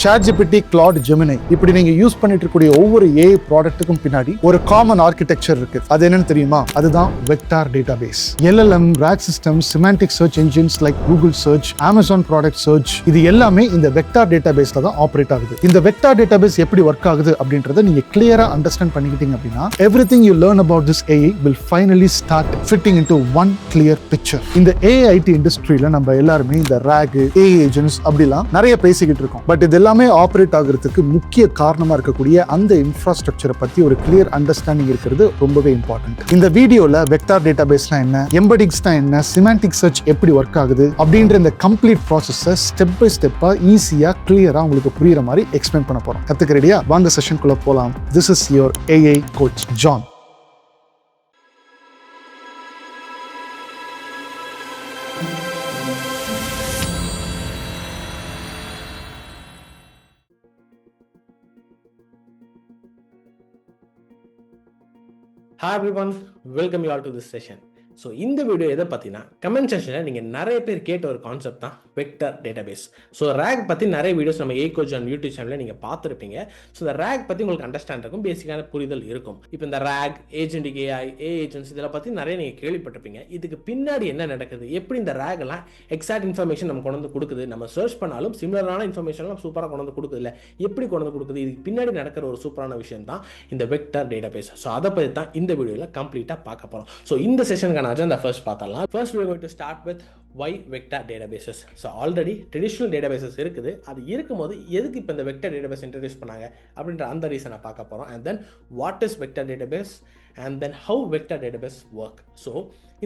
ChatGPT, Claude, Gemini இப்படி நீங்க use பண்ணிட்டு இருக்கக்கூடிய ஒவ்வொரு AI ப்ராடக்ட்டுக்கும் பின்னாடி ஒரு காமன் ஆர்கிடெக்சர் இருக்கு. அது என்னன்னு தெரியுமா? அதுதான் vector database. LLM, RAG systems, semantic search engines like Google search, Amazon product search இது எல்லாமே இந்த வெக்டார் டேட்டாபேஸ்ல தான் ஆபரேட் ஆகுது. இந்த வெக்டார் டேட்டாபேஸ் எப்படி ஒர்க் ஆகுது அப்படின்றத நீங்க கிளியரா அண்டர்ஸ்டாண்ட் பண்ணிக்கிட்டீங்க அப்படின்னா everything you learn about this AI will finally start fitting into one clear picture. இந்த AI IT இண்டஸ்ட்ரியில நம்ம எல்லாருமே இந்த RAG, AI agents அப்படிலாம் நிறைய பேசிக்கிட்டு இருக்கோம். பட் இது எல்லாமே ஆபரேட் ஆகிறதுக்கு முக்கிய காரணமா இருக்கக்கூடிய அந்த இன்ஃப்ராஸ்ட்ரக்சரை பத்தி ஒரு கிளியர் அண்டர்ஸ்டாண்டிங் இருக்கிறது ரொம்பவே இம்பார்ட்டன்ட். இந்த வீடியோல வெக்டார் டேட்டாபேஸ்னா என்ன, எம்பெடிக்ஸ்னா என்ன, சிமாண்டிக் சர்ச் எப்படி ஒர்க் ஆகுது அப்படின்ற இந்த கம்ப்ளீட் ப்ராசஸை ஸ்டெப் பை ஸ்டெப்பா ஈஸியா கிளியரா உங்களுக்கு புரியுற மாதிரி எக்ஸ்பிளைன் பண்ண போறோம். கத்துக்க ரெடியா? வாங்க செஷனுக்குள்ள போலாம். This is your AI coach John. Hi everyone, welcome you all to this session. So இந்த வீடியோ எதை பார்த்தீங்கன்னா கமெண்ட் செக்ஷனில் நீங்கள் நிறைய பேர் கேட்ட ஒரு கான்செப்ட் தான் வெக்டார் டேட்டாபேஸ். ஸோ ரேக் பற்றி நிறைய வீடியோஸ் நம்ம கோச் ஆன் யூடியூப் சேனலில் நீங்கள் பார்த்துருப்பீங்க. ஸோ இந்த ரேக் பற்றி உங்களுக்கு அண்டர்ஸ்டாண்ட் இருக்கும், பேசிக்கான புரிதல் இருக்கும். இப்போ இந்த ரேக், ஏஜென்டிக் AI, ஏஜென்ட்ஸ் இதெல்லாம் பற்றி நிறைய நீங்கள் கேள்விப்பட்டிருப்பீங்க. இதுக்கு பின்னாடி என்ன நடக்குது, எப்படி இந்த ரேக் எல்லாம் எக்ஸாக்ட் இன்ஃபர்மேஷன் நம்ம கொண்டு வந்து கொடுக்குது, நம்ம சர்ச் பண்ணாலும் சிமிலரான இன்ஃபர்மேஷன்லாம் சூப்பராக கொண்டு வந்து கொடுக்குது இல்லை, எப்படி கொண்டு வந்து கொடுக்குது, இதுக்கு பின்னாடி நடக்கிற ஒரு சூப்பரான விஷயம் தான் இந்த வெக்டார் டேட்டாபேஸ். ஸோ அதை பற்றி தான் இந்த வீடியோவில் கம்ப்ளீட்டாக பார்க்க போகிறோம். ஸோ இந்த செஷனுக்கான agenda first பார்த்தலாம். First we are going to start with why vector databases. So already traditional databases இருக்குது, அது இருக்கும்போது எதுக்கு இப்போ இந்த vector database introduce பண்ணாங்க அப்படின்ற அந்த ரீசனை பார்க்க போகிறோம். And then what is vector database and then how vector database work. So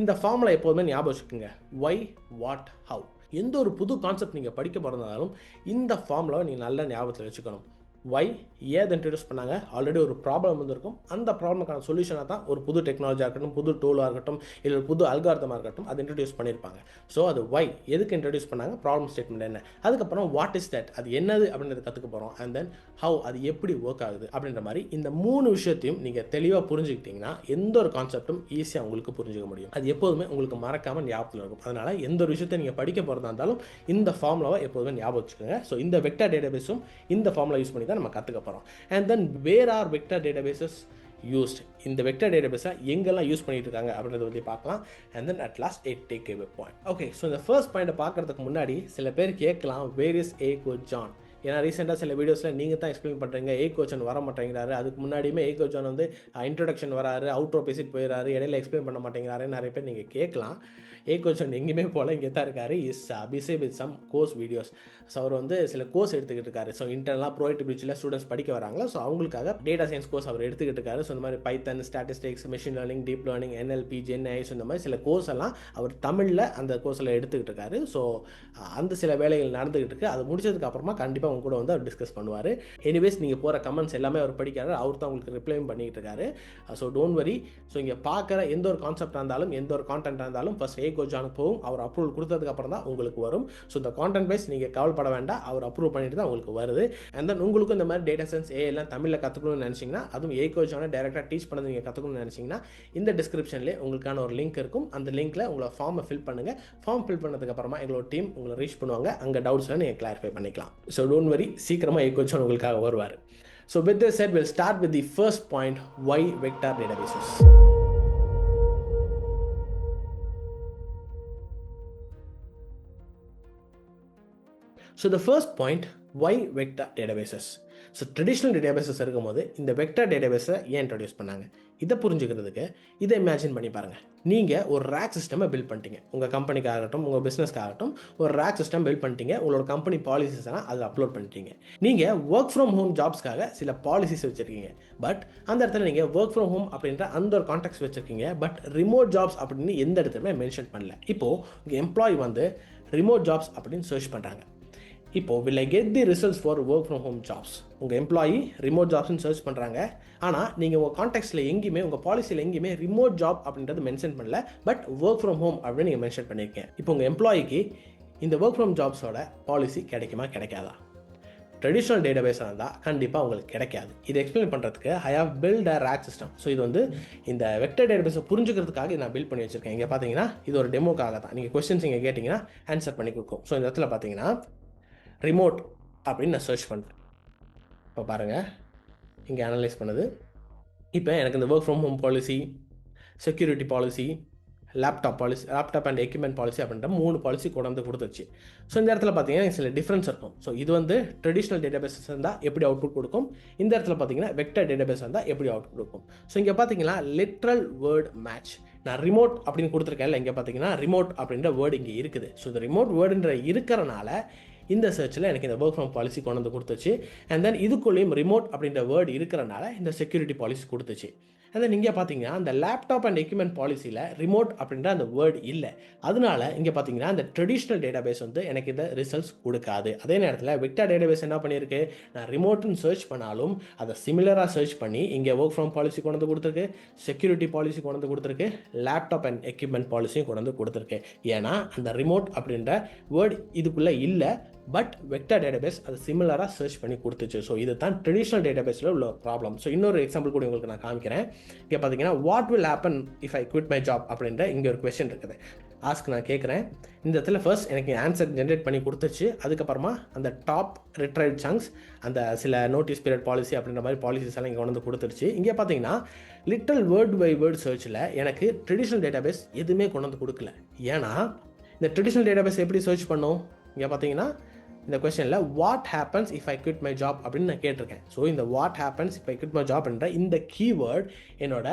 இந்த ஃபார்முலா எப்போதுமே ஞாபகம் வச்சுக்கோங்க, why, what, how. எந்த ஒரு புது கான்செப்ட் நீங்கள் படிக்க போகிறதாலும் இந்த ஃபார்முலாவை நீங்கள் நல்லா ஞாபகத்தில் வச்சுக்கணும். வை ஏதை இன்ட்ரடியூஸ் பண்ணாங்க, ஆல்ரெடி ஒரு ப்ராப்ளம் வந்துருக்கும், அந்த ப்ராப்ளமுக்கான சொல்யூஷனாக தான் ஒரு புது டெக்னாலஜியாக இருக்கட்டும், புது டூலாக இருக்கட்டும், இல்லை ஒரு புது அல்காரிதமாக இருக்கட்டும், அது இன்ட்ரடியூஸ் பண்ணியிருப்பாங்க. ஸோ அது வை எதுக்கு இன்ட்ரடியூஸ் பண்ணாங்க, ப்ராப்ளம் ஸ்டேட்மெண்ட் என்ன, அதுக்கப்புறம் வாட் இஸ் தட், அது என்னது அப்படின்றத கற்றுக்க போகிறோம். அண்ட் தென் ஹவு, அது எப்படி ஒர்க் ஆகுது அப்படின்ற மாதிரி இந்த மூணு விஷயத்தையும் நீங்கள் தெளிவாக புரிஞ்சுக்கிட்டீங்கன்னா எந்த ஒரு கான்செப்டும் ஈஸியாக உங்களுக்கு புரிஞ்சுக்க முடியும். அது எப்போதுமே உங்களுக்கு மறக்காமல் ஞாபகத்தில் இருக்கும். அதனால் எந்த ஒரு விஷயத்தை நீங்கள் படிக்க போகிறதா இருந்தாலும் இந்த ஃபார்முலாவை எப்போதுமே ஞாபகம் வச்சுக்கோங்க. ஸோ இந்த வெக்டார் டேட்டாபேஸும் இந்த ஃபார்முலா யூஸ் பண்ணி நம்ம கற்றுக்க போகிறோம். And then where are vector databases used? இந்த வெக்டார் டேட்டாபேஸை எங்கெல்லாம் யூஸ் பண்ணிட்டு இருக்காங்க அப்படின்றத பற்றி பார்க்கலாம். And then at last a takeaway point. Okay, so இந்த ஃபர்ஸ்ட் பாயிண்ட்டை பார்க்கறதுக்கு முன்னாடி சில பேர் கேட்கலாம், where is A coach John? ஏன்னா ரீசெண்டாக சில வீடியோஸில் நீங்கள் தான் எக்ஸ்பிளைன் பண்ணுறீங்க, கோச்சன் வர மாட்டேங்கிறாரு, அதுக்கு முன்னாடியுமே கோச்சன் வந்து இன்ட்ரடக்ஷன் வராரு, அவுட்ரோ பேசிட்டு போயிடறாரு, இடையில எக்ஸ்பிளைன் பண்ண மாட்டேங்கிறாரு நிறைய பேர் நீங்கள் கேட்கலாம். கோச்சன் எங்கேயுமே போல இங்கே தான் இருக்காரு, is busy with some course videos. So அவர் வந்து சில கோர்ஸ் எடுத்துக்கிட்டு இருக்காரு. ஸோ இன்டர்னலாக ப்ரோயிட் பிரிட்ஜில் ஸ்டூடெண்ட்ஸ் படிக்க வராங்களா, ஸோ அவங்களுக்காக டேட்டா சயின்ஸ் கோர்ஸ் அவர் எடுத்துக்கிட்டு இருக்காரு. ஸோ இந்த மாதிரி Python, statistics, machine learning, deep learning, NLP, GenAI, so இந்த மாதிரி சில கோர்ஸ் எல்லாம் அவர் தமிழில் அந்த கோர்ஸில் எடுத்துக்கிட்டு இருக்காரு. ஸோ அந்த சில வேலைகள் நடந்துகிட்டு இருக்கு. அது முடிச்சதுக்கு அப்புறமா கண்டிப்பாக அவங்க கூட வந்து அவர் டிஸ்கஸ் பண்ணுவார். எனிவேஸ் நீங்கள் போகிற கமெண்ட்ஸ் எல்லாமே அவர் படிக்கிறாரு, அவர் தான் உங்களுக்கு ரிப்ளையும் பண்ணிக்கிட்டு இருக்காரு. So don't worry. ஸோ இங்கே பார்க்குற எந்த ஒரு கான்செப்டாக இருந்தாலும், எந்த ஒரு கான்டென்ட்டாக இருந்தாலும் ஃபர்ஸ்ட் கோச் ஜானுக்கு போகும், அவர் அப்ரூவல் கொடுத்ததுக்கு அப்புறம் தான் உங்களுக்கு வரும். ஸோ இந்த கான்டென்ட் வைஸ் நீங்கள் கவலைப்பட வேண்டாம், அவர் அப்ரூவ் பண்ணிட்டு தான் உங்களுக்கு வருது. அண்ட் தென் உங்களுக்கு இந்த மாதிரி டேட்டா சயின்ஸ் எல்லாம் தமிழில் கற்றுக்கணும்னு நினச்சிங்கன்னா, அதுவும் கோச்சான டேரெக்டாக டீச் பண்ணது நீங்கள் கற்றுக்கணும்னு நினச்சிங்கன்னா இந்த டிஸ்கிரிப்ஷன்லேயே உங்களுக்கான ஒரு லிங்க் இருக்கும். அந்த லிங்க்கில் உங்களை ஃபார்மை ஃபில் பண்ணுங்கள். ஃபார்ம் ஃபில் பண்ணதுக்கப்புறமா எங்களோட டீம் உங்களை ரீச் பண்ணுவாங்க. அங்கே டவுட்ஸ்லாம் நீங்கள் கிளாரிஃபை பண்ணிக்கலாம். ஸோ டோன்ட் வரி, சீக்கிரமாக கோச்சான உங்களுக்காக வருவார். So with this set we'll start with the first point, why vector databases. So the first point, why vector databases? So traditional databases இருக்கும்போது இந்த வெக்டார் டேட்டாபேஸை ஏன் இன்ட்ரடியூஸ் பண்ணாங்க, இதை புரிஞ்சுக்கிறதுக்கு இதை இமேஜின் பண்ணி பாருங்கள். நீங்கள் ஒரு ரேக் சிஸ்டமை பில்ட் பண்ணிட்டீங்க, உங்கள் கம்பெனிக்காகட்டும் உங்கள் பிஸ்னஸ்க்காகட்டும் ஒரு ரேக் சிஸ்டம் பில்ட் பண்ணிட்டீங்க, உங்களோட கம்பெனி பாலிசிஸ் எல்லாம் அதில் அப்லோட் பண்ணிட்டீங்க. நீங்கள் ஒர்க் ஃப்ரம் ஹோம் ஜாப்ஸ்க்காக சில பாலிசிஸ் வச்சுருக்கீங்க, பட் அந்த இடத்துல நீங்கள் ஒர்க் ஃப்ரம் ஹோம் அப்படின்ற அந்த ஒரு கான்டாக்ட்ஸ் வச்சுருக்கீங்க, பட் ரிமோட் ஜாப்ஸ் அப்படின்னு எந்த இடத்துலையுமே மென்ஷன் பண்ணல. இப்போது உங்கள் எம்ப்ளாயி வந்து ரிமோட் ஜாப்ஸ் அப்படின்னு சர்ச் பண்ணுறாங்க. இப்போது will I get the results for work from home jobs? உங்கள் எம்ப்ளாயி ரிமோட் ஜாப்ஸ்னு சர்ச் பண்ணுறாங்க, ஆனால் நீங்கள் உங்கள் கான்டாக்ட்ஸில் எங்கேயுமே உங்கள் பாலிசியில் எங்கேயுமே ரிமோட் ஜாப் அப்படின்றது மென்ஷன் பண்ணல, பட் ஒர்க் ஃப்ரம் ஹோம் அப்படின்னு நீங்கள் மென்ஷன் பண்ணியிருக்கேன். இப்போ உங்கள் எம்ப்ளாயிக்கு இந்த ஒர்க் ஃப்ரம் ஜாப்ஸோட பாலிசி கிடைக்குமா கிடைக்காதா? ட்ரெடிஷ்னல் டேட்டாபேஸாக இருந்தால் கண்டிப்பாக உங்களுக்கு கிடைக்காது. இதை எக்ஸ்பிளைன் பண்ணுறதுக்கு I have built a RAG system. So இது வந்து இந்த வெக்டர் டேட்டாபேஸை புரிஞ்சுக்கிறதுக்காக நான் பில்ட் பண்ணி வச்சுருக்கேன். இங்கே பார்த்தீங்கன்னா இது ஒரு டெமோக்காக தான். நீங்கள் கொஸ்டின்ஸ் இங்கே கேட்டிங்கன்னா ஆன்சர் பண்ணி கொடுக்கும். ஸோ இந்த இடத்துல பார்த்தீங்கன்னா ரிமோட் அப்படின்னு நான் சர்ச் பண்ணுறேன். இப்போ பாருங்கள், இங்கே அனலைஸ் பண்ணுது. இப்போ எனக்கு இந்த work from home policy, security policy, laptop and equipment policy அப்படின்ற 3 பாலிசி கொண்டு வந்து கொடுத்துருச்சு. ஸோ இந்த இடத்துல பார்த்தீங்கன்னா சில டிஃப்ரென்ஸ் இருக்கும். ஸோ இது வந்து ட்ரெடிஷ்னல் டேட்டாபேஸஸ் இருந்தால் எப்படி அவுட்புட் கொடுக்கும், இந்த இடத்துல பார்த்தீங்கன்னா வெக்டர் டேட்டாபேஸ் இருந்தால் எப்படி அவுட்புட் கொடுக்கும். ஸோ இங்கே பார்த்தீங்கன்னா லிட்ரல் வேர்ட் மேட்ச். நான் ரிமோட் அப்படின்னு கொடுத்துருக்கேன்ல, இங்கே பார்த்தீங்கன்னா ரிமோட் அப்படின்ற வேர்டு இங்கே இருக்குது. ஸோ இந்த ரிமோட் வேர்டுன்ற இருக்கிறனால இந்த சர்ச்சில் எனக்கு இந்த ஒர்க் ஃப்ரம் பாலிசி கொண்டு வந்து கொடுத்துச்சு. அண்ட் தென் இதுக்குள்ளேயும் ரிமோட் அப்படின்ற வேர்டு இருக்கிறனால இந்த செக்யூரிட்டி பாலிசி கொடுத்துச்சு. அண்ட் தென் இங்கே பார்த்தீங்கன்னா அந்த லேப்டாப் அண்ட் எக்யூப்மெண்ட் பாலிசியில் ரிமோட் அப்படின்ற அந்த வேர்டு இல்லை. அதனால இங்கே பார்த்தீங்கன்னா அந்த ட்ரெடிஷ்னல் டேட்டாபேஸ் வந்து எனக்கு இந்த ரிசல்ட்ஸ் கொடுக்காது. அதே நேரத்தில் வெக்டர் டேட்டாபேஸ் என்ன பண்ணியிருக்கு, நான் ரிமோட்னு சர்ச் பண்ணாலும் அதை சிமிலராக சர்ச் பண்ணி இங்கே ஒர்க் ஃப்ரம் பாலிசி கொண்டு வந்து கொடுத்துருக்கு, செக்யூரிட்டி பாலிசி கொண்டு வந்து கொடுத்துருக்கு, லேப்டாப் அண்ட் எக்யூப்மெண்ட் பாலிசியும் கொண்டு வந்து கொடுத்துருக்கு. ஏன்னா அந்த ரிமோட் அப்படின்ற வேர்டு இதுக்குள்ளே இல்லை, பட் வெக்டர் டேட்டாபேஸ் அது சிமிலராக சர்ச் பண்ணி கொடுத்துச்சு. ஸோ இது தான் ட்ரெடிஷ்னல் டேட்டாபேஸில் உள்ள ப்ராப்ளம். ஸோ இன்னொரு எக்ஸாம்பிள் கூட உங்களுக்கு நான் காமிக்கிறேன். இங்கே பார்த்தீங்கன்னா what will happen if I quit my job அப்படின்ற இங்கே ஒரு கொஸ்டின் இருக்குது. ஆஸ்க் நான் கேட்குறேன். இந்த இடத்துல ஃபர்ஸ்ட் எனக்கு ஆன்சர் ஜென்ரேட் பண்ணி கொடுத்துச்சு. அதுக்கப்புறமா அந்த டாப் ரிட்ரைவ் சங்க்ஸ், அந்த சில நோட்டீஸ் பீரியட் பாலிசி அப்படின்ற மாதிரி பாலிசிஸ் எல்லாம் இங்கே கொண்டு வந்து கொடுத்துருச்சு. இங்கே பார்த்தீங்கன்னா லிட்டில் வேர்ட் பை வேர்ட் சர்ச்சில் எனக்கு ட்ரெடிஷ்னல் டேட்டாபேஸ் எதுவுமே கொண்டு வந்து கொடுக்கல. ஏன்னா இந்த ட்ரெடிஷ்னல் டேட்டாபேஸ் எப்படி சர்ச் பண்ணோம், இங்கே பார்த்தீங்கன்னா இந்த கொஸ்டினில் what happens if I quit my job அப்படின்னு நான் கேட்டிருக்கேன். ஸோ இந்த what happens if I quit my job என்ற இந்த கீவேர்ட் என்னோட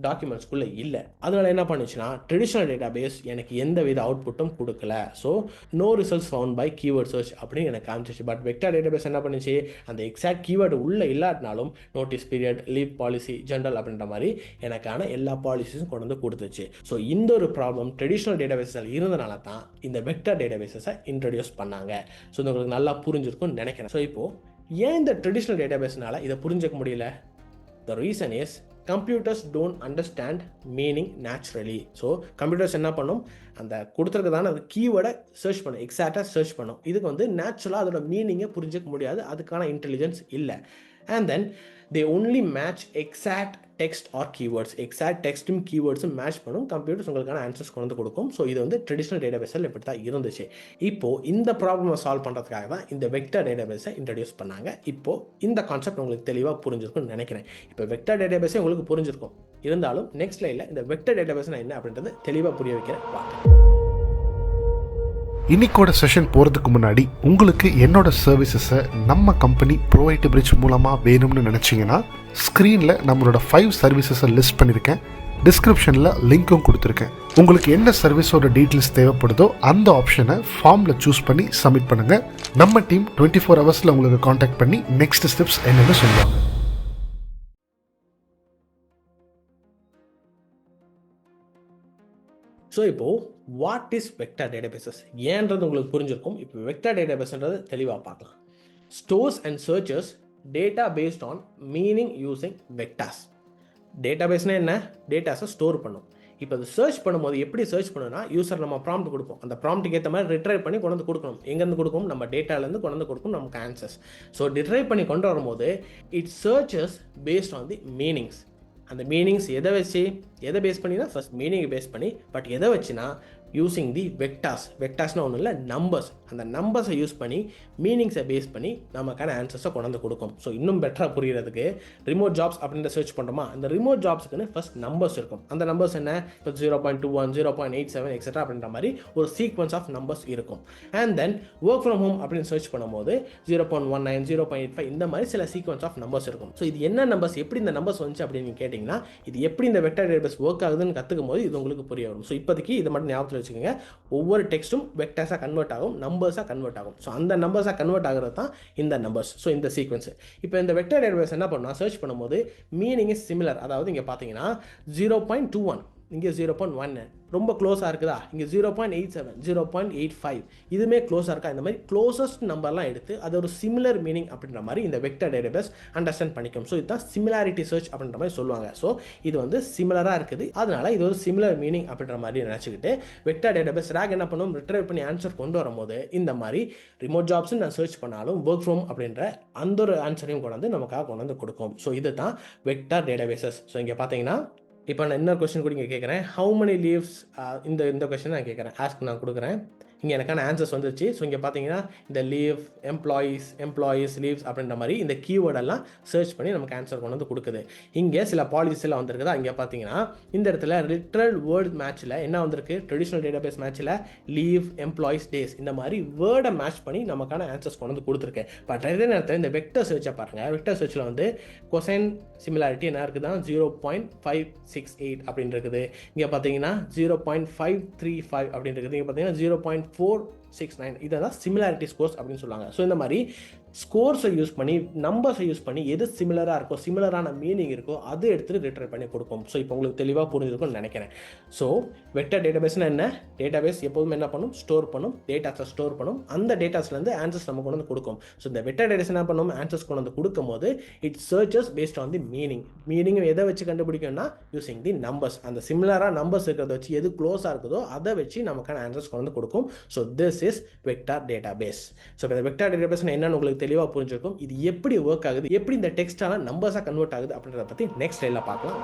டாக்குமெண்ட்ஸ்குள்ளே இல்லை. அதனால் என்ன பண்ணுச்சுன்னா ட்ரெடிஷ்னல் டேட்டாபேஸ் எனக்கு எந்த வித அவுட்புட்டும் கொடுக்கல. So no results found by keyword search அப்படின்னு எனக்கு காமிச்சிச்சு. பட் வெக்டர் டேட்டாபேஸ் என்ன பண்ணுச்சு, அந்த எக்ஸாக்ட் கீவேர்டு உள்ளே இல்லாட்டினாலும் notice period, leave policy, general அப்படின்ற மாதிரி எனக்கான எல்லா பாலிசிஸும் கொண்டு வந்து கொடுத்துச்சு. ஸோ இந்த ஒரு ப்ராப்ளம் ட்ரெடிஷ்னல் டேட்டாபேஸில் இருந்தனால தான் இந்த வெக்டர் டேட்டாபேஸஸை இன்ட்ரடியூஸ் பண்ணாங்க. ஸோ இது உங்களுக்கு நல்லா புரிஞ்சிருக்கும்னு நினைக்கிறேன். ஸோ இப்போது ஏன் இந்த ட்ரெடிஷ்னல் டேட்டாபேஸ்னால இதை புரிஞ்சிக்க முடியல? The reason is computers don't understand meaning naturally. So computers என்ன பண்ணும், அந்த கொடுத்துருக்கதான அந்த கீவேர்டை சர்ச் பண்ணும், எக்ஸாக்டாக சர்ச் பண்ணும். இதுக்கு வந்து நேச்சுரலாக அதோட மீனிங்கை புரிஞ்சிக்க முடியாது, அதுக்கான இன்டெலிஜென்ஸ் இல்லை. And then they only match exact text or keywords. exact டெக்ஸ்ட்டும் கீவேர்ட்ஸும் மேட்ச் பண்ணும், கம்ப்யூட்டர்ஸ் உங்களுக்கான ஆன்சர்ஸ் கொண்டு வந்து கொடுக்கும். ஸோ இது வந்து ட்ரெடிஷ்னல் டேட்டாபேஸில் இப்படி தான் இருந்துச்சு. இப்போது இந்த ப்ராப்ளமை சால்வ் பண்ணுறதுக்காக தான் இந்த வெக்டர் டேட்டாபேஸை இன்ட்ரடியூஸ் பண்ணாங்க. இப்போது இந்த கான்செப்ட் உங்களுக்கு தெளிவாக புரிஞ்சிருக்கும்னு நினைக்கிறேன். இப்போ வெக்டர் டேட்டாபேஸே உங்களுக்கு புரிஞ்சிருக்கும், இருந்தாலும் நெக்ஸ்ட் லைனில் இந்த வெக்டர் டேட்டாபேஸ்னா என்ன அப்படின்றது தெளிவாக புரிய வைக்கிறேன். இன்னைக்கோட செஷன் போகிறதுக்கு முன்னாடி உங்களுக்கு என்னோட சர்வீசஸை நம்ம கம்பெனி ப்ரோவைட் பிரிட்ஜ் மூலமாக வேணும்னு நினச்சிங்கன்னா ஸ்க்ரீனில் நம்மளோட 5 சர்வீசஸை லிஸ்ட் பண்ணியிருக்கேன். டிஸ்கிரிப்ஷனில் லிங்க்கும் கொடுத்துருக்கேன். உங்களுக்கு என்ன சர்வீஸோட டீட்டெயில்ஸ் தேவைப்படுதோ அந்த ஆப்ஷனை ஃபார்மில் சூஸ் பண்ணி சப்மிட் பண்ணுங்கள். நம்ம டீம் 24 ஹவர்ஸில் உங்களுக்கு காண்டாக்ட் பண்ணி நெக்ஸ்ட் ஸ்டெப்ஸ் என்னென்னு சொல்லுவாங்க. ஸோ இப்போது வாட் இஸ் வெக்டர் டேட்டாபேசஸ் ஏன்றது உங்களுக்கு புரிஞ்சிருக்கும். இப்போ வெக்டர் டேட்டாபேஸ்ன்றது தெளிவாக பார்க்கலாம். Stores and searches data based on meaning using vectors. டேட்டாபேஸ்னால் என்ன, டேட்டாஸை ஸ்டோர் பண்ணும். இப்போ அது சர்ச் பண்ணும்போது எப்படி சர்ச் பண்ணுன்னா, யூசர் நம்ம ப்ராம்ப்ட் கொடுப்போம், அந்த ப்ராம்ப்ட்டுக்கு ஏற்ற மாதிரி ரிட்ரைவ் பண்ணி கொண்டு வந்து கொடுக்கணும். எங்கேருந்து கொடுக்கும், நம்ம டேட்டாலேருந்து கொண்டு வந்து கொடுக்கும் நமக்கு ஆன்சர்ஸ். ஸோ ரிட்ரைவ் பண்ணி கொண்டு வரும்போது it searches based on the meanings. அந்த மீனிங்ஸ் எதை வச்சு, எதை பேஸ் பண்ணினா, ஃபர்ஸ்ட் மீனிங்கை பேஸ் பண்ணி, பட் எதை வச்சுனா யூஸிங் தி வெக்டார்ஸ். வெக்டார்ஸ்னால் ஒன்றும் இல்லை, நம்பர்ஸ். அந்த நம்பர்ஸை யூஸ் பண்ணி மீனிங்ஸை பேஸ் பண்ணி நமக்கான ஆன்சர்ஸை கொண்டு வந்து கொடுக்கும். ஸோ இன்னும் பெட்டராக புரிகிறதுக்கு ரிமோட் ஜாப்ஸ் அப்படின்ற சர்ச் பண்ணுறோமா, அந்த ரிமோட் ஜாப்ஸுக்குன்னு ஃபர்ஸ்ட் நம்பர்ஸ் இருக்கும். அந்த நம்பர்ஸ் என்ன, இப்போ 0.21, 0.87 எக்ஸெட்ரா அப்படின்ற மாதிரி ஒரு சீக்வன்ஸ் ஆஃப் நம்பர்ஸ் இருக்கும். And then work from home அப்படின்னு சர்ச் பண்ணும்போது 0.19, 0.85 இந்த மாதிரி சில சீக்வன்ஸ் ஆஃப் நம்பர்ஸ் இருக்கும். ஸோ இது என்ன நம்பர்ஸ், எப்படி இந்த நம்பர்ஸ் வந்துச்சு அப்படின்னு கேட்டிங்கன்னா, இது எப்படி இந்த வெக்டர் டேட்டாபேஸ் ஒர்க் ஆகுதுன்னு கற்றுக்கும் போது இது உங்களுக்கு புரிய வரும். ஸோ இப்போதைக்கு இதை மட்டும் ஞாபகத்தில் வச்சுக்கோங்க. ஒவ்வொரு டெக்ஸ்ட்டும் வெக்டர்ஸாக கன்வெர்ட் ஆகும், நம்பர்ஸாக கன்வெர்ட் ஆகும். ஸோ அந்த நம்பர்ஸாக கன்வெர்ட் ஆகிறது தான் இந்த நம்பர்ஸ். ஸோ இந்த சீக்வன்ஸ் இப்போ இந்த வெக்டர் டேட்டாபேஸ் என்ன பண்ணுன்னா, சர்ச் பண்ணும்போது மீனிங் இஸ் சிமிலர். அதாவது இங்கே பார்த்தீங்கன்னா 0.21, இங்கே 0.1 ரொம்ப க்ளோஸாக இருக்குதா, இங்கே 0.87, 0.85 இதுவுமே க்ளோஸாக இருக்கா, இந்த மாதிரி க்ளோசஸ்ட் நம்பர்லாம் எடுத்து அது ஒரு சிமிலர் மீனிங் அப்படின்ற மாதிரி இந்த வெக்டர் டேட்டாபேஸ் அண்டர்ஸ்டாண்ட் பண்ணிக்கும். ஸோ இதுதான் சிமிலாரிட்டி சர்ச் அப்படின்ற மாதிரி சொல்லுவாங்க. ஸோ இது வந்து சிமிலராக இருக்குது, அதனால இது ஒரு சிமிலர் மீனிங் அப்படின்ற மாதிரி நினச்சிக்கிட்டு வெக்டர் டேட்டாபேஸ் ராக் என்ன பண்ணும், ரிட்ரைவ் பண்ணி ஆன்சர் கொண்டு வரும்போது இந்த மாதிரி ரிமோட் ஜாப்ஸ் நான் சர்ச் பண்ணாலும் ஒர்க் ஃப்ரம் அப்படின்ற அந்த ஒரு ஆன்சரையும் கொண்டு வந்து நமக்காக கொண்டு வந்து கொடுக்கும். ஸோ இது தான் வெக்டர் டேட்டாபேசஸ். ஸோ இங்கே பார்த்தீங்கன்னா இப்போ நான் இன்னொரு கொஸ்டின் கூட இங்கே கேட்குறேன், ஹவு மெனி லீவ்ஸ், இந்த கொஸ்டின் நான் கேட்குறேன், ஆஸ்க் நான் கொடுக்குறேன். இங்கே எனக்கான ஆன்சர்ஸ் வந்துருச்சு. ஸோ இங்கே பார்த்தீங்கன்னா இந்த லீவ், எம்ப்ளாயீஸ் லீவ்ஸ் அப்படின்ற மாதிரி இந்த கீவேர்டெல்லாம் சர்ச் பண்ணி நமக்கு ஆன்சர் கொண்டு வந்து கொடுக்குது. இங்கே சில பாலிசிஸ் எல்லாம் வந்திருக்குதா, இங்கே பார்த்தீங்கன்னா இந்த இடத்துல லிட்ரல் வேர்ட் மேட்ச்சில் என்ன வந்திருக்கு, ட்ரெடிஷ்னல் டேட்டாபேஸ் மேட்ச்சில் லீவ், எம்ப்ளாயீஸ், டேஸ் இந்த மாதிரி வேர்டை மேட்ச் பண்ணி நமக்கான ஆன்சர்ஸ் கொண்டு வந்து கொடுத்துருக்கேன். பட் அதே நேரத்தில் இந்த வெக்டர் சர்ச்சை பாருங்கள். வெக்டர் சர்ச்சில் வந்து கொசைன் சிமிலாரிட்டி என்ன இருக்குதுன்னா 0.568 அப்படின்னு இருக்குது. இங்கே பார்த்தீங்கன்னா 0.535 அப்படின்னு இருக்குது. இங்கே பார்த்தீங்கன்னா 0.469 இதெல்லாம் சிமிலாரிட்டி ஸ்கோர்ஸ் அப்படின்னு சொல்லுவாங்க. ஸோ இந்த மாதிரி ஸ்கோர்ஸை யூஸ் பண்ணி, நம்பர்ஸை யூஸ் பண்ணி எது சிமிலராக இருக்கோ, சிமிலரான மீனிங் இருக்கோ அதை எடுத்துகிட்டு ரிட்ரைவ் பண்ணி கொடுக்கும். ஸோ இப்போ உங்களுக்கு தெளிவாக புரிஞ்சிருக்கும்னு நினைக்கிறேன். ஸோ வெக்டர் டேட்டாபேஸ்னால் என்ன? டேட்டாபேஸ் எப்போதுமே என்ன பண்ணும், ஸ்டோர் பண்ணும், டேட்டாஸை ஸ்டோர் பண்ணும், அந்த டேட்டாஸ்லேருந்து ஆன்சர்ஸ் நம்ம கொண்டு வந்து கொடுக்கும். ஸோ இந்த வெக்டர் டேட்டாஸ் என்ன பண்ணும், ஆன்சர்ஸ் கொண்டு வந்து கொடுக்கும் போது it searches based on the meaning எதை வச்சு கண்டுபிடிக்கும்னா யூசிங் தி நம்பர்ஸ். அந்த சிமிலராக நம்பர்ஸ் இருக்கிறத வச்சு எது க்ளோஸாக இருக்குதோ அதை வச்சு நமக்கான ஆன்சர்ஸ் கொண்டு வந்து கொடுக்கும். So this is vector database. So இந்த வெக்டர் டேட்டாபேஸ் என்னன்னு உங்களுக்கு தெளிவாக புரிஞ்சிருக்கும். இது எப்படி ஒர்க் ஆகுது, எப்படி இந்த டெக்ஸ்டான நம்பர்ஸாக கன்வெர்ட் ஆகுது அப்படின்றத பற்றி நெக்ஸ்ட் ஸ்லைடில் பார்க்கலாம்.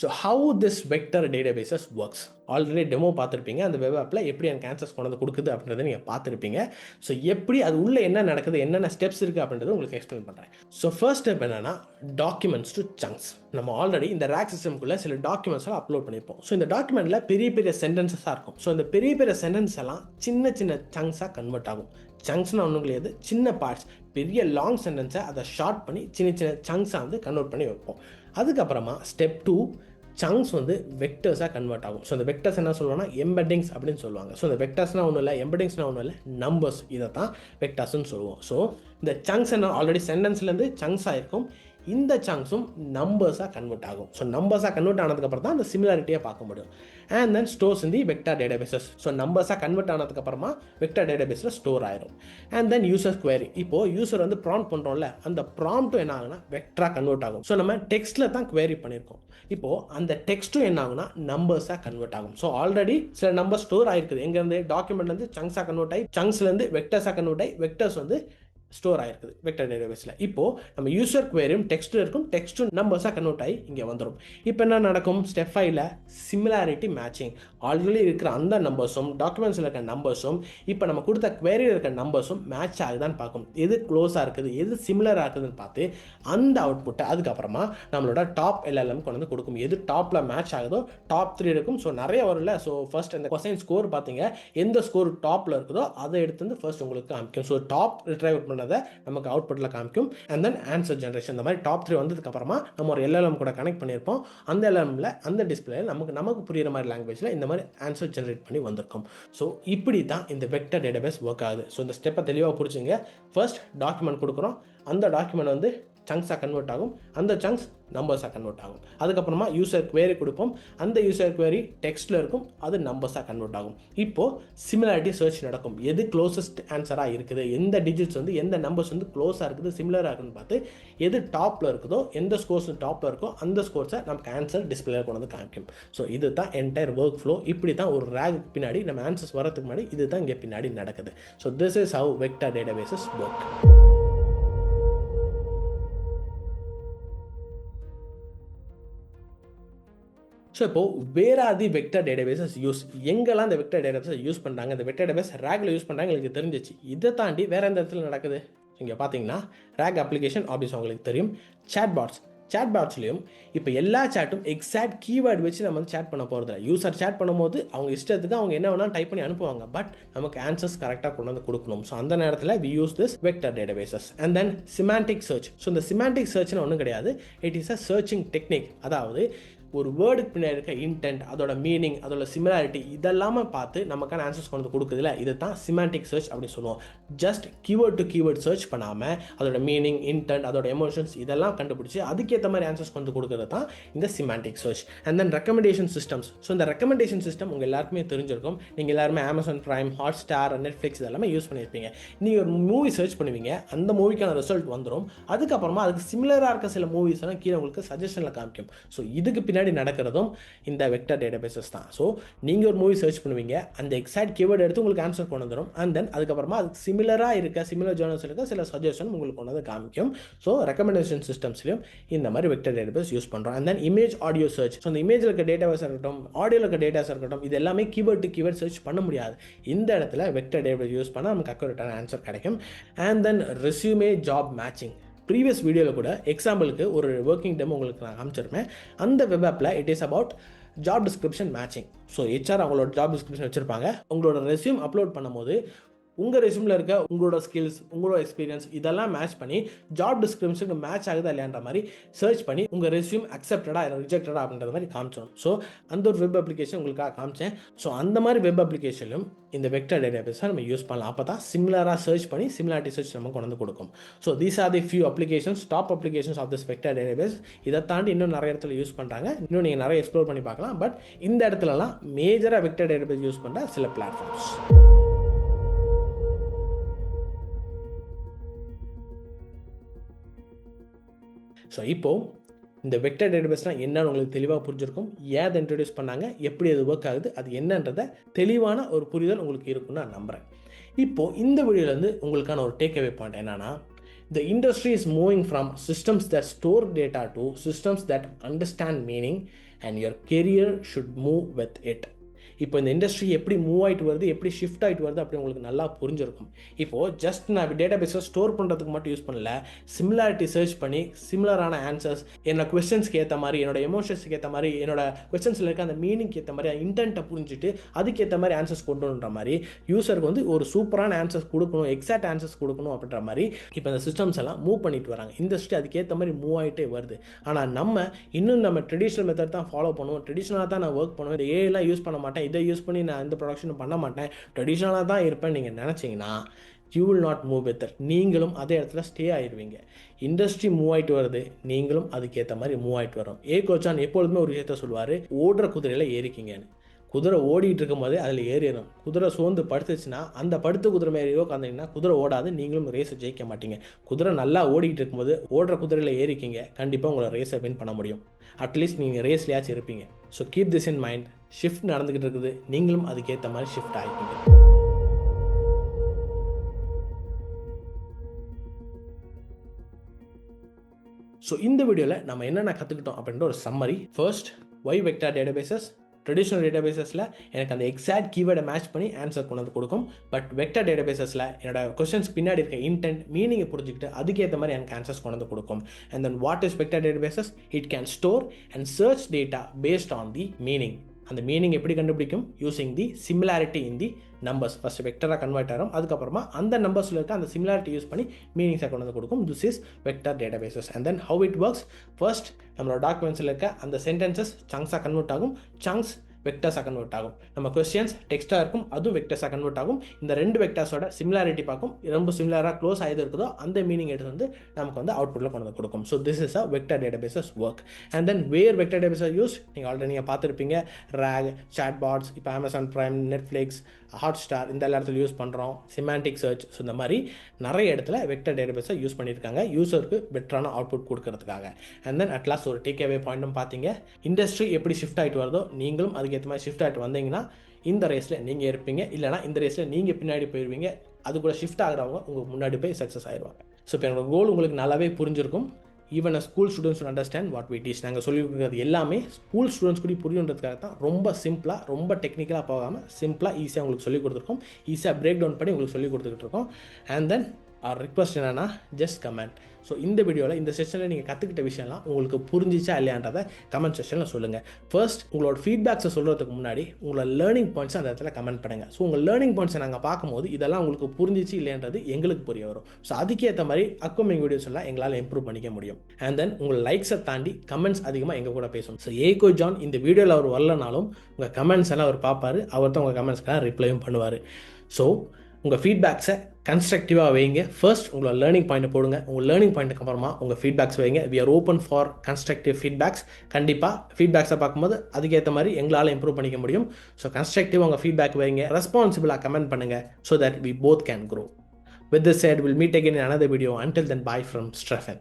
So how this vector databases works already demo பார்த்துருப்பீங்க. அந்த வெப் ஆப்பில் எப்படி எனக்கு ஆன்சர்ஸ் கொண்டு வந்து கொடுக்குது அப்படின்றத நீங்கள் பார்த்துருப்பீங்க. ஸோ எப்படி அது உள்ளே என்ன நடக்குது, என்னென்ன ஸ்டெப்ஸ் இருக்குது அப்படின்றத உங்களுக்கு எக்ஸ்பிளைன் பண்ணுறேன். ஸோ ஃபர்ஸ்ட் ஸ்டெப் என்னென்னா டாக்குமெண்ட்ஸ் டு சங்க்ஸ். நம்ம ஆல்ரெடி இந்த ரேக் சிஸ்டம்குள்ளே சில டாக்குமெண்ட்ஸ்லாம் அப்லோட் பண்ணியிருப்போம். ஸோ இந்த டாக்குமெண்ட்டில் பெரிய பெரிய சென்டென்சஸாக இருக்கும். ஸோ இந்த பெரிய பெரிய சென்டென்ஸ் எல்லாம் சின்ன சின்ன சங்க்ஸாக கன்வெர்ட் ஆகும். சங்க்ஸ்னால் ஒன்றும் கிடையாது, சின்ன பார்ட்ஸ். பெரிய லாங் சென்டென்ஸை அதை ஷார்ட் பண்ணி சின்ன சின்ன சங்க்ஸாக வந்து கன்வெர்ட் பண்ணி வைப்போம். அதுக்கப்புறமா ஸ்டெப் 2 சங்க்ஸ் வந்து வெக்டர்ஸாக கன்வெர்ட் ஆகும். ஸோ இந்த வெக்டர்ஸ் என்ன சொல்லுவாங்கன்னா எம்பெட்டிங்ஸ் அப்படின்னு சொல்லுவாங்க. ஸோ இந்த வெக்டர்ஸ்னால் ஒன்றும் இல்லை, எம்பெட்டிங்ஸ்னால் ஒன்றும் இல்லை, நம்பர்ஸ். இதை தான் வெக்டர்ஸ்ன்னு சொல்லுவோம். ஸோ இந்த சங்க்ஸ் என்ன ஆல்ரெடி சென்டென்ஸ்லேருந்து சங்க்ஸாக இருக்கும், இந்த சங்க்ஸும் நம்பர்ஸாக கன்வெர்ட் ஆகும். ஸோ நம்பர்ஸாக கன்வெர்ட் ஆனதுக்கப்புறம் தான் அந்த சிமிலாரிட்டியை பார்க்க முடியும். And then stores in the vector databases. So நம்பர்ஸாக கன்வெர்ட் ஆனதுக்கப்புறமா வெக்டர் டேட்டாபேஸில் ஸ்டோர் ஆயிரும். And then user query. இப்போது யூசர் வந்து ப்ராம்ப்ட் பண்ணுறோம்ல, அந்த ப்ராம்ப்ட்டும் என்ன ஆகுனா வெக்டராக கன்வெர்ட் ஆகும். ஸோ நம்ம டெக்ஸ்ட்டில் தான் குவரி பண்ணியிருக்கோம். இப்போது அந்த டெக்ஸ்ட்டும் என்ன ஆகுனா நம்பர்ஸாக கன்வெர்ட் ஆகும். ஸோ ஆல்ரெடி சில நம்பர் ஸ்டோர் ஆயிருக்குது. எங்கேருந்து, டாக்குமெண்ட்லேருந்து சங்க்ஸாக கன்வெர்ட் ஆகி, சங்க்ஸ்லேருந்து வெக்டர்ஸாக கன்வெர்ட் ஆகி, வெக்டர்ஸ் வந்து ஸ்டோர் ஆயிருக்குது வெக்டர் டேட்டாபேஸில். இப்போது நம்ம யூசர் குவரியும் டெக்ஸ்ட்டும் இருக்கும், டெக்ஸ்ட்டும் நம்பர்ஸாக கன்வெர்ட் ஆகி இங்கே வந்துடும். இப்போ என்ன நடக்கும், ஸ்டெப் 5ல் சிமிலாரிட்டி மேட்சிங். ஆல்ரெடி இருக்கிற அந்த நம்பர்ஸும் டாக்குமெண்ட்ஸில் இருக்க நம்பர்ஸும் இப்போ நம்ம கொடுத்த குவரியில் இருக்க நம்பர்ஸும் மேட்ச் ஆகுதான்னு பார்க்கும். எது க்ளோஸாக இருக்குது, எது சிமிலராக இருக்குதுன்னு பார்த்து அந்த அவுட்புட்டை அதுக்கப்புறமா நம்மளோட டாப் எல்எல்எம் கொண்டு வந்து கொடுக்கும். எது டாப்பில் மேட்ச் ஆகுதோ டாப் 3 இருக்கும். ஸோ நிறைய வரும்ல. ஸோ ஃபர்ஸ்ட் இந்த கொஸ்டின் ஸ்கோர் பார்த்தீங்க, எந்த ஸ்கோர் டாப்பில் இருக்குதோ அதை எடுத்து வந்து ஃபர்ஸ்ட் உங்களுக்கு காமிக்கும். ஸோ டாப் ரிட்ரைவ் பண்ண நமக்கு அவுட்புட்ல காமிக்கும். And then answer generation. இந்த மாதிரி டாப் 3 வந்ததுக்கு அப்புறமா நம்ம ஒரு எல்எல்எம் கூட கனெக்ட் பண்ணியிருப்போம். அந்த எல்எல்எம்ல அந்த டிஸ்பிளே நமக்கு புரியுற மாதிரி லாங்குவேஜ்ல இந்த மாதிரி ஆன்சர் ஜெனரேட் பண்ணி வந்திருக்கும். ஸோ இப்படி தான் இந்த வெக்டர் டேட்டாபேஸ் ஒர்க் ஆகுது. ஸோ இந்த ஸ்டெப்பை தெளிவாக புரிச்சுங்க. ஃபர்ஸ்ட் டாக்குமெண்ட் கொடுக்குறோம், அந்த டாக்குமெண்ட் வந்து சங்க்ஸாக கன்வெர்ட் ஆகும், அந்த சங்க்ஸ் நம்பர்ஸாக கன்வெர்ட் ஆகும். அதுக்கப்புறமா யூசர் குவரி கொடுப்போம், அந்த யூசர் குவரி டெக்ஸ்ட்டில் இருக்கும், அது நம்பர்ஸாக கன்வெர்ட் ஆகும். இப்போது சிமிலாரிட்டி சர்ச் நடக்கும். எது க்ளோசஸ்ட் ஆன்சராக இருக்குது, எந்த டிஜிட்ஸ் வந்து எந்த நம்பர்ஸ் வந்து க்ளோஸாக இருக்குது, சிமிலராக இருக்குதுன்னு பார்த்து எது டாப்பில் இருக்குதோ, எந்த ஸ்கோர்ஸ் டாப்பில் இருக்கோ அந்த ஸ்கோர்ஸை நமக்கு ஆன்சர் டிஸ்பிளே கொண்டு வந்து காமிக்கும். ஸோ இது தான் என்டையர் ஒர்க் ஃப்ளோ. இப்படி தான் ஒரு ரேக் பின்னாடி நம்ம ஆன்சர்ஸ் வரதுக்கு முன்னாடி இது தான் இங்கே பின்னாடி நடக்குது. So this is how vector databases work. So இப்போது where are the vector databases use, எங்கெல்லாம் இந்த வெக்டர் டேட்டாபேஸை யூஸ் பண்ணுறாங்க, இந்த வெக்டர் டேட்டாபேஸ் ரேக்கில் யூஸ் பண்ணுறாங்க எனக்கு தெரிஞ்சிச்சு. இதை தாண்டி வேறு எந்த இடத்துல நடக்குது? இங்கே பார்த்தீங்கன்னா ரேக் அப்ளிகேஷன் ஆப்ஷன் உங்களுக்கு தெரியும். சேட்பாட்ஸ்லையும் இப்போ எல்லா சேட்டும் எக்ஸாக்ட் கீவேர்டு வச்சு நம்ம வந்து சேட் பண்ண போகிறதில்ல. யூசர் சேட் பண்ணும்போது அவங்க இஷ்டத்துக்கு அவங்க என்ன வேணாலும் டைப் பண்ணி அனுப்புவாங்க. பட் நமக்கு ஆன்சர்ஸ் கரெக்டாக கொண்டு வந்து கொடுக்கணும். ஸோ அந்த நேரத்தில் we use this vector databases. And then semantic search. So இந்த சிமாண்டிக் சர்ச்னு ஒன்றும் கிடையாது, it is a searching technique. அதாவது ஒரு வேர்டுக்கு பின்னாடி இருக்க இன்டென்ட், அதோட மீனிங், அதோட சிமிலாரிட்டி இதெல்லாமே பார்த்து நமக்கான ஆன்சர்ஸ் கொண்டு கொடுக்குதுல, இது தான் சிமாண்டிக் சர்ச் அப்படின்னு சொல்லுவோம். Just keyword to keyword search பண்ணாமல் அதோட மீனிங், இன்டென்ட், அதோட எமோஷன்ஸ் இதெல்லாம் கண்டுபிடிச்சி அதுக்கேற்ற மாதிரி ஆன்சர்ஸ் கொண்டு கொடுக்குறது தான் இந்த semantic search. And then recommendation systems. So இந்த ரெக்கமெண்டேஷன் சிஸ்டம் உங்கள் எல்லாருக்குமே தெரிஞ்சிருக்கும். நீங்கள் எல்லாருமே Amazon Prime, Hotstar, Netflix இதெல்லாமே யூஸ் பண்ணியிருப்பீங்க. நீங்கள் ஒரு மூவி சர்ச் பண்ணுவீங்க, அந்த மூவிக்கான ரிசல்ட் வந்துடும். அதுக்கப்புறமா அதுக்கு சிமிலராக இருக்க சில மூவிஸ் எல்லாம் கீழே உங்களுக்கு சஜஷனில் காமிக்கும். ஸோ இதுக்கு பின்னாடி பின்னாடி நடக்கிறதும் இந்த வெக்டர் டேட்டாபேசஸ் தான். ஸோ நீங்கள் ஒரு மூவி சர்ச் பண்ணுவீங்க, அந்த எக்ஸாக்ட் கீவேர்டு எடுத்து உங்களுக்கு ஆன்சர் கொண்டு வந்துடும். அண்ட் தென் அதுக்கப்புறமா அதுக்கு சிமிலராக இருக்க சிமிலர் ஜேர்னல்ஸ் இருக்க சில சஜஷன் உங்களுக்கு கொண்டு வந்து காமிக்கும். ஸோ ரெக்கமெண்டேஷன் சிஸ்டம்ஸ்லையும் இந்த மாதிரி வெக்டர் டேட்டாபேஸ் யூஸ் பண்ணுறோம். And then image audio search. So அந்த இமேஜில் இருக்க டேட்டாபேஸ் இருக்கட்டும், ஆடியோவில் இருக்க டேட்டாஸ் இருக்கட்டும், இது எல்லாமே கீவேர்டு டு கீவேர்ட் சர்ச் பண்ண முடியாது. இந்த இடத்துல வெக்டர் டேட்டாபேஸ் யூஸ் பண்ணால் நமக்கு அக்யூரேட்டான ஆன்சர் கிடைக்கும். And then resume job matching. Previous வீடியோவில் கூட எக்ஸாம்பிளுக்கு ஒரு ஒர்க்கிங் டெமோ உங்களுக்கு நான் காமிச்சிருப்பேன். அந்த வெப் ஆப்பில் it is about job description matching. So HR அவங்களோட ஜாப் டிஸ்கிரிப்ஷன் வச்சுருப்பாங்க. உங்களோட ரெஸ்யூம் அப்லோட் பண்ணும்போது உங்கள் ரெஸ்யூமில் இருக்க உங்களோட ஸ்கில்ஸ், உங்களோட எக்ஸ்பீரியன்ஸ் இதெல்லாம் மேட்ச் பண்ணி ஜாப் டிஸ்கிரிப்ஷனுக்கு மேட்ச் ஆகுதா இல்லையான்ற மாதிரி சர்ச் பண்ணி உங்கள் ரெஸ்யூம் அக்செப்டடா ரிஜெக்டடா அப்படின்ற மாதிரி காமிச்சிடும். ஸோ அந்த ஒரு வெப் அப்ளிகேஷன் உங்களுக்காக காமிச்சேன். ஸோ அந்த மாதிரி வெப் அப்ளிகேஷனும் இந்த வெக்டர் டேட்டாபேஸை நம்ம யூஸ் பண்ணலாம். அப்போ தான் சிமிலராக சர்ச் பண்ணி சிமிலாரிட்டி சர்ச் நம்ம கொண்டு வந்து கொடுக்கும். So these are the few applications, top applications of this vector database. இதை தாண்டி இன்னும் நிறைய இடத்துல யூஸ் பண்ணுறாங்க. இன்னும் நீங்கள் நிறைய எக்ஸ்ப்ளோர் பண்ணி பார்க்கலாம். பட் இந்த இடத்துலலாம் மேஜராக வெக்டர் டேட்டாபேஸ் யூஸ் பண்ணுற சில பிளாட்ஃபார்ம்ஸ். ஸோ இப்போது இந்த வெக்டர் டேட்டாபேஸ்னால் என்னன்னு உங்களுக்கு தெளிவாக புரிஞ்சிருக்கும். ஏன் அதை இன்ட்ரடியூஸ் பண்ணாங்க, எப்படி அது ஒர்க் ஆகுது, அது என்னன்றதை தெளிவான ஒரு புரிதல் உங்களுக்கு இருக்குன்னு நான் நம்புகிறேன். இப்போது இந்த வீடியோலேருந்து உங்களுக்கான ஒரு டேக் அவே பாயிண்ட் என்னன்னா, the industry is moving from systems that store data to systems that understand meaning and your career should move with it. இப்போ இந்த இண்டஸ்ட்ரி எப்படி மூவ் ஆகிட்டு வருது, எப்படி ஷிஃப்ட் ஆகிட்டு வருது அப்படி உங்களுக்கு நல்லா புரிஞ்சிருக்கும். இப்போது ஜஸ்ட் நான் டேட்டா பேஸை ஸ்டோர் பண்ணுறதுக்கு மட்டும் யூஸ் பண்ணல, சிமிலாரிட்டி சர்ச் பண்ணி சிமிலரான ஆன்சர்ஸ் என்னோட கொஸ்டின்ஸ்க்கு ஏற்ற மாதிரி, என்னோட எமோஷன்ஸ்க்கு ஏற்ற மாதிரி, என்னோட கொஸ்டின்ஸில் இருக்க அந்த மீனிங்க்கு ஏற்ற மாதிரி, இன்டென்ட்டை புரிஞ்சுட்டு அதுக்கேற்ற மாதிரி ஆன்சர்ஸ் கொண்டு வரன்ற மாதிரி யூசருக்கு வந்து ஒரு சூப்பரான ஆன்சர்ஸ் கொடுக்கணும், எக்ஸாக்ட் ஆன்சர்ஸ் கொடுக்கணும் அப்படின்ற மாதிரி இப்போ இந்த சிஸ்டம்ஸ் எல்லாம் மூவ் பண்ணிட்டு வராங்க. இண்டஸ்ட்ரி அதுக்கேற்ற மாதிரி மூவ் ஆகிட்டே வருது. ஆனால் நம்ம ட்ரெடிஷ்னல் மெத்தட் தான் ஃபாலோ பண்ணுவோம், ட்ரெடிஷ்னலாக தான் நான் ஒர்க் பண்ணுவேன், இந்த ஏஐலாம் யூஸ் பண்ண மாட்டேன், இதை யூஸ் பண்ணி நான் இந்த ப்ரொடக்ஷன் பண்ண மாட்டேன், ட்ரெடிஷ்னலாக தான் இருப்பேன் நீங்கள் நினச்சிங்கன்னா you will not move with it. நீங்களும் அதே இடத்துல ஸ்டே ஆயிடுவீங்க. இண்டஸ்ட்ரி மூவ் ஆகிட்டு வருது, நீங்களும் அதுக்கேற்ற மாதிரி மூவ் ஆகிட்டு வரும். கோச்சான் எப்பொழுதுமே ஒரு விஷயத்த சொல்லுவார், ஓடுற குதிரையில் ஏறிக்கிங்கன்னு. குதிரை ஓடிட்டு இருக்கும் போதே அதில் ஏறிடும். குதிரை சோர்ந்து படுத்துச்சுன்னா அந்த படுத்த குதிரை மேலேயோ உட்காந்திங்கன்னா குதிரை ஓடாது, நீங்களும் ரேஸை ஜெயிக்க மாட்டீங்க. குதிரை நல்லா ஓடிட்டு இருக்கும்போது ஓடுற குதிரையில் ஏறிக்கிங்க, கண்டிப்பாக உங்களை ரேஸை வின் பண்ண முடியும். அட்லீஸ்ட் நீங்கள் ரேஸ்லையாச்சும் இருப்பீங்க. So keep this in mind. Shift நடந்துக்கிட்டு இருக்குது, நீங்களும் அதுக்கேற்ற மாதிரி ஷிஃப்ட் ஆகிப்பீங்க. ஸோ இந்த வீடியோவில் நம்ம என்னென்ன கற்றுக்கிட்டோம் அப்படின்ற ஒரு summary. First, why vector databases. Traditional டேட்டாபேஸஸில் எனக்கு அந்த எக்ஸாக்ட் கீவேர்டை மேட்ச் பண்ணி ஆன்சர் கொண்டு வந்து கொடுக்கும். பட் வெக்டர் டேட்டாபேஸஸில் என்னோட கொஸ்டின்ஸ் பின்னாடி இருக்க இன்டென்ட், மீனிங்கை புரிஞ்சுக்கிட்டு அதுக்கேற்ற மாதிரி எனக்கு ஆன்சர்ஸ் கொண்டு வந்து கொடுக்கும். And then what is vector databases? It can store and search data based on the meaning. அந்த மீனிங் எப்படி கண்டுபிடிக்கும்? Using the similarity in the numbers. First வெக்டராக கன்வெர்ட் ஆகும், அதுக்கப்புறமா அந்த நம்பர்ஸில் இருக்க அந்த சிமிலாரிட்டி யூஸ் பண்ணி மீனிங்ஸை கொண்டு வந்து கொடுக்கும். This is vector databases. And then how it works? First, நம்மளோட டாக்குமெண்ட்ஸில் இருக்க அந்த சென்டென்சஸ் சங்க்ஸாக கன்வெர்ட் ஆகும், சங்க்ஸ் வெக்டர்ஸாக கன்வெர்ட் ஆகும். நம்ம கொஸ்டின்ஸ் டெக்ஸ்ட்டாக இருக்கும், அதுவும் வெக்டர்ஸாக கன்வெர்ட் ஆகும். இந்த ரெண்டு வெக்டர்ஸோட சிமிலாரிட்டி பார்க்கும், ரொம்ப சிமிலராக க்ளோஸ் ஆகிது இருக்குதோ அந்த மீனிங் எடுத்து வந்து நமக்கு வந்து அவுட்புட்டில் கொண்டு வந்து கொடுக்கும். So this is a vector databases work. And then where vector databases use, நீங்கள் ஆல்ரெடி நீங்கள் பார்த்துருப்பீங்க. ராக், சாட்பாட்ஸ், இப்போ அமேசான் பிரைம், நெட்ஃப்ளிக்ஸ், ஹாட்ஸ்டார் இந்த எல்லா இடத்துல யூஸ் பண்ணுறோம். சிமாண்டிக் சர்ச், ஸோ இந்த மாதிரி நிறைய இடத்துல வெக்டர் டேட்டாபேஸை யூஸ் பண்ணியிருக்காங்க யூசருக்கு பெட்டரான அவுட்புட் கொடுக்கறதுக்காக. அண்ட் தென் அட்லாஸ்ட் ஒரு டேக் அவே பாயிண்ட்டும் பார்த்தீங்க. இண்டஸ்ட்ரி எப்படி ஷிஃப்ட் ஆகிட்டு வருதோ நீங்களும் அதுக்கேற்ற மாதிரி ஷிஃப்ட் ஆகிட்டு வந்தீங்கன்னா இந்த ரேஸில் நீங்கள் இருப்பீங்க, இல்லைனா இந்த ரேஸில் நீங்கள் பின்னாடி போயிடுவீங்க. அது கூட ஷிஃப்ட் ஆகிறவங்க உங்களுக்கு முன்னாடி போய் சக்ஸஸ் ஆயிடுவாங்க. ஸோ இப்போ என்னோட கோல் உங்களுக்கு நல்லாவே புரிஞ்சிருக்கும். Even school students understand what we teach. நாங்கள் சொல்லி கொடுக்குறது எல்லாமே ஸ்கூல் ஸ்டூடெண்ட்ஸ் கூட புரியுன்றதுக்காக தான் ரொம்ப சிம்பிளாக, ரொம்ப டெக்னிக்கலாக போகாமல் சிம்பிளாக ஈஸியாக உங்களுக்கு சொல்லிக் கொடுத்துருக்கோம். ஈஸியாக பிரேக் டவுன் பண்ணி உங்களுக்கு சொல்லிக் கொடுத்துக்கிட்டு இருக்கோம். அண்ட் தென் ஆர் ரிக்வஸ்ட் என்னன்னா, ஜஸ்ட் கமெண்ட். ஸோ இந்த வீடியோவில் இந்த செஷனில் நீங்கள் கற்றுக்கிட்ட விஷயம்லாம் உங்களுக்கு புரிஞ்சிச்சா இல்லையான்றதை கமெண்ட் செஷனில் சொல்லுங்கள். ஃபர்ஸ்ட், உங்களோட ஃபீட்பேக்ஸை சொல்கிறதுக்கு முன்னாடி உங்களோட லேர்னிங் பாயிண்ட்ஸை அந்த இடத்துல கமெண்ட் பண்ணுங்கள். ஸோ உங்கள் லேர்னிங் பாயிண்ட்ஸை நாங்கள் பார்க்கும்போது இதெல்லாம் உங்களுக்கு புரிஞ்சிச்சு இல்லைன்றது எங்களுக்கு புரிய வரும். ஸோ அதுக்கேற்ற மாதிரி அப்கமிங் வீடியோஸ் எல்லாம் எங்களால் இம்ப்ரூவ் பண்ணிக்க முடியும். அண்ட் தென் உங்கள் லைக்ஸை தாண்டி கமெண்ட்ஸ் அதிகமாக எங்கள் கூட பேசணும். ஸோ கோச் ஜான் இந்த வீடியோவில் அவர் வரலனாலும் உங்கள் கமெண்ட்ஸ் எல்லாம் அவர் பார்ப்பார், அவர் தான் உங்கள் கமெண்ட்ஸ்க்கெல்லாம் ரிப்ளையும் பண்ணுவார். ஸோ உங்கள் ஃபீட்பேக்ஸை கன்ஸ்ட்ரக்டிவாக வைங்க. ஃபர்ஸ்ட் உங்களோட லேர்னிங் பாயிண்ட் போடுங்க. உங்கள் லேர்னிங் பாயிண்ட்டுக்கு அப்புறமா உங்கள் ஃபீட்பேக்ஸ் வைங்க. We are open for constructive feedbacks. கண்டிப்பாக ஃபீட்பேக்ஸை பார்க்கும்போது அதுக்கேற்ற மாதிரி எங்களால் இம்ப்ரூவ் பண்ணிக்க முடியும். ஸோ கன்ஸ்ட்ரக்டிவாக உங்கள் ஃபீட்பேக் வைங்க, ரெஸ்பான்சிபிளாக கமெண்ட் பண்ணுங்கள். So that we both can grow. With this said, we'll meet again in another video. Until then, bye from Stefan.